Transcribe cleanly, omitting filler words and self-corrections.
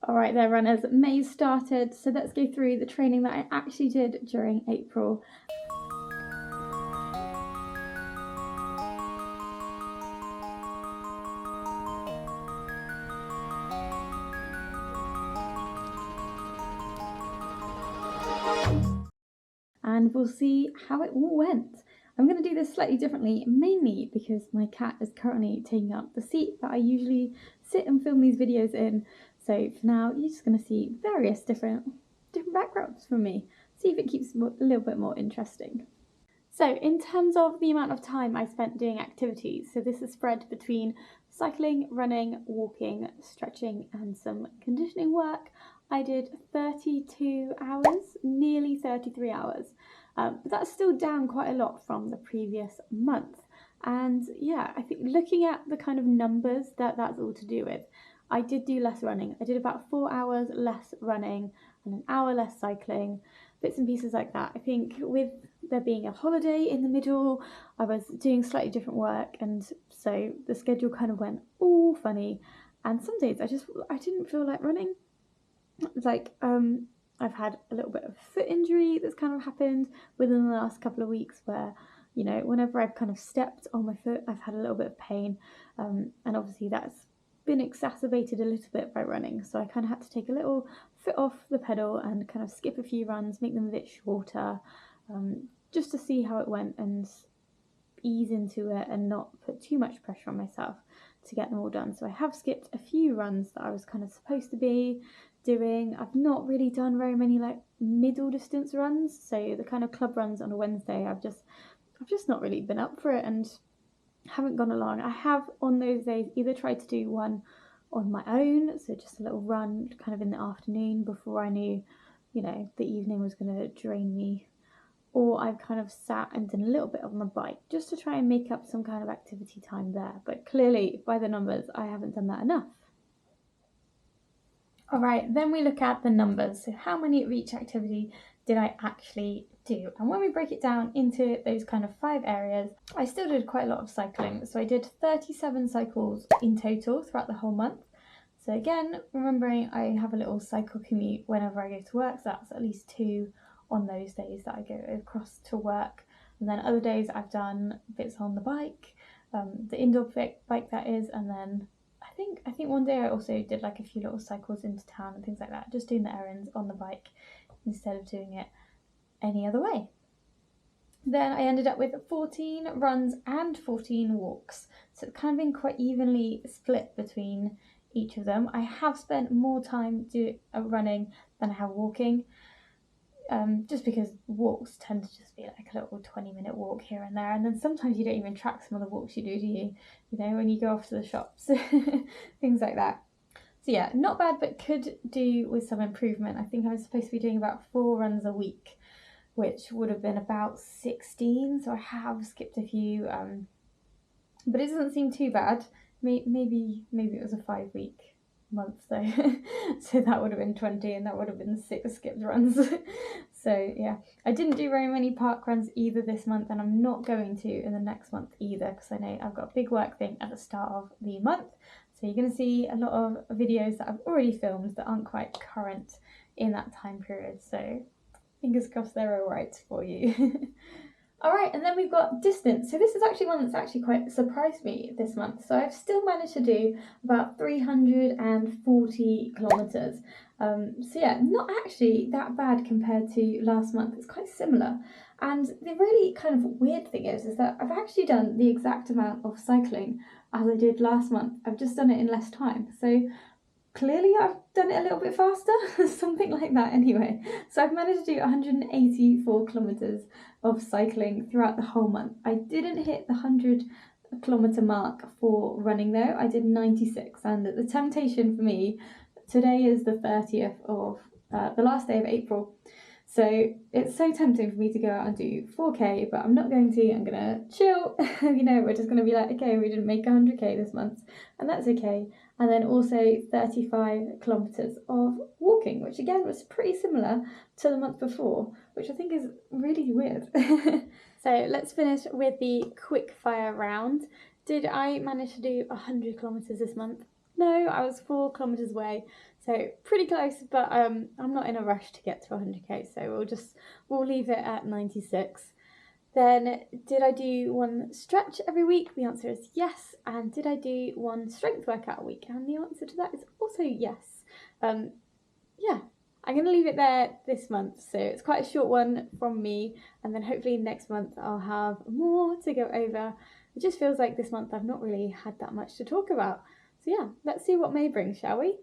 Alright there runners, May's started, so let's go through the training that I actually did during April. And we'll see how it all went. I'm going to do this slightly differently, mainly because my cat is currently taking up the seat that I usually sit and film these videos in. So for now, you're just going to see various different backgrounds from me. See if it keeps it a little bit more interesting. So in terms of the amount of time I spent doing activities, so this is spread between cycling, running, walking, stretching and some conditioning work. I did 32 hours, nearly 33 hours, but that's still down quite a lot from the previous month. And yeah, I think looking at the kind of numbers that's all to do with, I did do less running. I did about 4 hours less running and an hour less cycling, bits and pieces like that. I think with there being a holiday in the middle, I was doing slightly different work, and so the schedule kind of went all funny. And some days I didn't feel like running. Like I've had a little bit of foot injury that's kind of happened within the last couple of weeks, where you know whenever I've kind of stepped on my foot, I've had a little bit of pain, and obviously that's been exacerbated a little bit by running. So I kind of had to take a little foot off the pedal and kind of skip a few runs, make them a bit shorter, just to see how it went and ease into it and not put too much pressure on myself to get them all done. So I have skipped a few runs that I was kind of supposed to be doing. I've not really done very many like middle distance runs, so the kind of club runs on a Wednesday, I've just not really been up for it and haven't gone along. I have on those days either tried to do one on my own, so just a little run kind of in the afternoon before I knew, you know, the evening was going to drain me, or I've kind of sat and done a little bit on the bike just to try and make up some kind of activity time there. But clearly, by the numbers, I haven't done that enough. All right, then we look at the numbers. So how many of each activity did I actually do? And when we break it down into those kind of 5 areas, I still did quite a lot of cycling. So I did 37 cycles in total throughout the whole month. So again, remembering I have a little cycle commute whenever I go to work, so that's at least 2 on those days that I go across to work. And then other days I've done bits on the bike, the indoor bike that is, and then I think one day I also did like a few little cycles into town and things like that, just doing the errands on the bike instead of doing it any other way. Then I ended up with 14 runs and 14 walks, so it's kind of been quite evenly split between each of them. I have spent more time running than I have walking, just because walks tend to just be like a little 20-minute walk here and there, and then sometimes you don't even track some of the walks you do you? You know, when you go off to the shops, things like that. So yeah, not bad, but could do with some improvement. I think I was supposed to be doing about 4 runs a week, which would have been about 16, so I have skipped a few, but it doesn't seem too bad. Maybe it was a 5-week month though, so that would have been 20 and that would have been 6 skipped runs. So yeah, I didn't do very many park runs either this month, and I'm not going to in the next month either, because I know I've got a big work thing at the start of the month. So you're going to see a lot of videos that I've already filmed that aren't quite current in that time period, so fingers crossed they're all right for you. All right, and then we've got distance. So this is actually one that's actually quite surprised me this month. So I've still managed to do about 340 kilometres. So yeah, not actually that bad compared to last month. It's quite similar. And the really kind of weird thing is that I've actually done the exact amount of cycling as I did last month. I've just done it in less time. So clearly I've done it a little bit faster, something like that anyway. So I've managed to do 184 kilometres of cycling throughout the whole month. I didn't hit the 100-kilometre mark for running though. I did 96, and the temptation for me, today is the 30th of the last day of April. So it's so tempting for me to go out and do 4K, but I'm not going to. I'm gonna chill. You know, we're just gonna be like, okay, we didn't make 100K this month, and that's okay. And then also 35 kilometres of walking, which again was pretty similar to the month before, which I think is really weird. So let's finish with the quick fire round. Did I manage to do 100 kilometres this month? No, I was 4 kilometers away, so pretty close, but I'm not in a rush to get to 100k, so we'll leave it at 96. Then, did I do one stretch every week? The answer is yes. And did I do one strength workout a week? And the answer to that is also yes. Yeah, I'm going to leave it there this month. So it's quite a short one from me. And then hopefully next month I'll have more to go over. It just feels like this month I've not really had that much to talk about. So yeah, let's see what May brings, shall we?